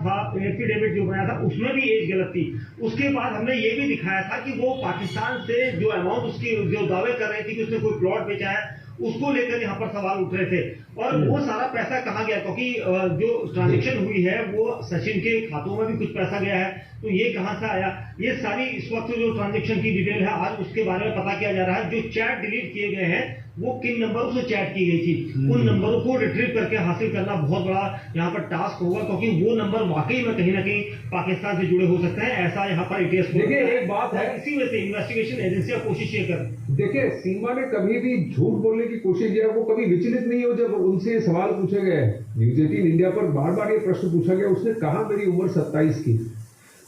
था, एफिडेविट जो बनाया था उसमें भी एज गलत थी। उसके बाद हमने ये भी दिखाया था कि वो पाकिस्तान से जो अमाउंट उसकी जो दावे कर रही थी कि उसने कोई प्लॉट बेचा है, उसको लेकर यहाँ पर सवाल उठ रहे थे। और वो सारा पैसा कहाँ गया, क्योंकि जो ट्रांजेक्शन हुई है वो सचिन के खातों में भी कुछ पैसा गया है, तो ये कहां से आया, ये सारी इस वक्त जो ट्रांजेक्शन की डिटेल है आज उसके बारे में पता किया जा रहा है। जो चैट डिलीट किए गए हैं वो किन नंबरों से चैट की गई थी, उन नंबरों को रिट्रीव करके हासिल करना बहुत बड़ा यहाँ पर टास्क होगा, क्योंकि वो नंबर वाकई में कहीं ना कहीं पाकिस्तान से जुड़े हो सकते हैं, ऐसा यहाँ पर इतिहास। देखिए एक बात है, इसी वजह से इन्वेस्टिगेशन एजेंसियां कोशिश ये कर, देखिए सीमा ने कभी भी झूठ बोलने की कोशिश किया, वो कभी विचलित नहीं हो। जब उनसे सवाल पूछे गए, न्यूज 18 इंडिया पर बार बार ये प्रश्न पूछा गया, उसने कहा मेरी उम्र 27 की,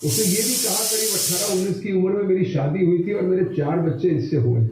उसने ये भी कहा करीब 18-19 की उम्र में मेरी शादी हुई थी और मेरे 4 बच्चे इससे हुए।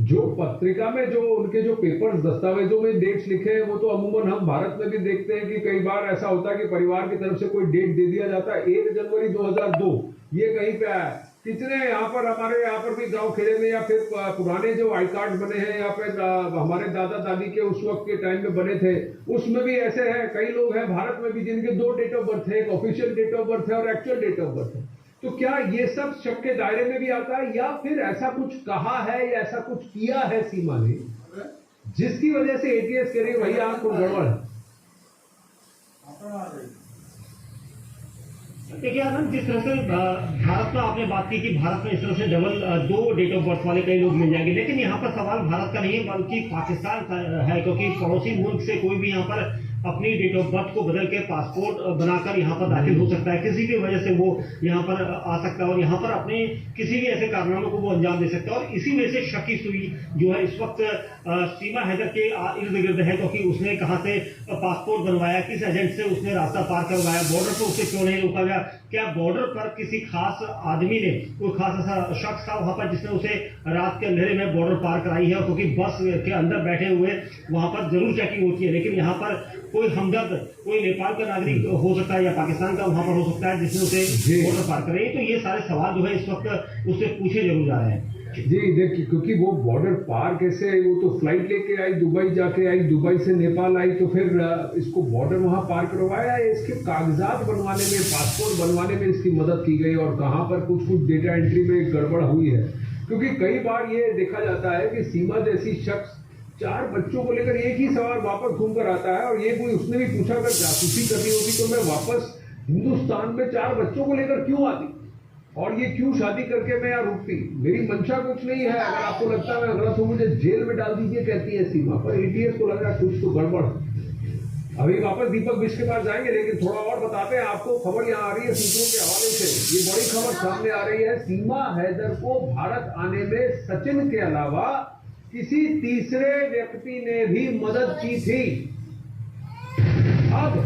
जो पत्रिका में जो उनके जो पेपर्स दस्तावेजों में डेट्स लिखे हैं, वो तो अमूमन हम भारत में भी देखते हैं कि कई बार ऐसा होता है कि परिवार की तरफ से कोई डेट दे दिया जाता है, 1 जनवरी 2002 ये कहीं पे आया। कितने यहाँ पर हमारे यहाँ पर भी गांव खेड़े में या फिर पुराने जो आई कार्ड बने हैं या फिर हमारे दादा दादी के उस वक्त के टाइम में बने थे, उसमें भी ऐसे हैं, कई लोग हैं भारत में भी जिनके 2 डेट ऑफ बर्थ है, एक ऑफिशियल डेट ऑफ बर्थ है और एक्चुअल डेट ऑफ बर्थ है। तो क्या ये सब शक के दायरे में भी आता है, या फिर ऐसा कुछ कहा है या ऐसा कुछ किया है सीमा ने जिसकी वजह से एटीएस कह रही है भैया आपको गड़बड़ है? देखिए आनंद, जिस तरह से भारत में आपने बात की कि भारत में इस तरह से डबल 2 डेट ऑफ बर्थ वाले कई लोग मिल जाएंगे, लेकिन यहाँ पर सवाल भारत का नहीं है बल्कि पाकिस्तान का है, क्योंकि पड़ोसी मुल्क से कोई भी यहाँ पर अपनी डेट ऑफ बर्थ को बदल के पासपोर्ट बनाकर यहाँ पर दाखिल हो सकता है, किसी भी वजह से वो यहाँ पर आ सकता है और यहाँ पर अपने किसी भी ऐसे कारनामों को वो अंजाम दे सकता है। और इसी वजह से शकी सुई जो है इस वक्त सीमा हैदर के इर्द गिर्द है, क्योंकि उसने कहाँ से पासपोर्ट बनवाया, किस एजेंट से उसने रास्ता पार करवाया, बॉर्डर पर उसे क्यों नहीं रोका गया, क्या बॉर्डर पर किसी खास आदमी ने, कोई खास ऐसा शख्स था वहां पर जिसने उसे रात के अंधेरे में बॉर्डर पार कराई है, क्योंकि बस के अंदर बैठे हुए वहां पर जरूर चेकिंग होती है, लेकिन यहाँ पर कोई हमदर्द, कोई नेपाल का नागरिक हो सकता है या पाकिस्तान का वहां पर हो सकता है जिसने उसे बॉर्डर पार कराई। तो ये सारे सवाल जो है इस वक्त उससे पूछे जरूर जा रहे हैं। जी देखिए, क्योंकि वो बॉर्डर पार कैसे, वो तो फ्लाइट लेके आई, दुबई जाके आई, दुबई से नेपाल आई, तो फिर इसको बॉर्डर वहां पार करवाया, इसके कागजात बनवाने में, पासपोर्ट बनवाने में इसकी मदद की गई, और कहां पर कुछ डेटा एंट्री में गड़बड़ हुई है। क्योंकि कई बार ये देखा जाता है कि सीमा जैसी शख्स 4 बच्चों को लेकर एक ही सवाल वापस घूम कर आता है, और ये कोई उसने भी पूछा अगर जासूसी करनी होती तो मैं वापस हिंदुस्तान में 4 बच्चों को लेकर क्यों आती, और ये क्यों शादी करके मैं यहाँ रुकती, मेरी मंशा कुछ नहीं है, अगर आपको लगता है मैं गलत हूं मुझे जेल में डाल दीजिए, कहती है सीमा। पर एटीएस को लग रहा है कुछ तो गड़बड़। अभी वापस दीपक बिष्ट के पास जाएंगे, लेकिन थोड़ा और बताते हैं आपको। खबर यहाँ आ रही है सूत्रों के हवाले से, ये बड़ी खबर सामने आ रही है, सीमा हैदर को भारत आने में सचिन के अलावा किसी तीसरे व्यक्ति ने भी मदद की थी। अब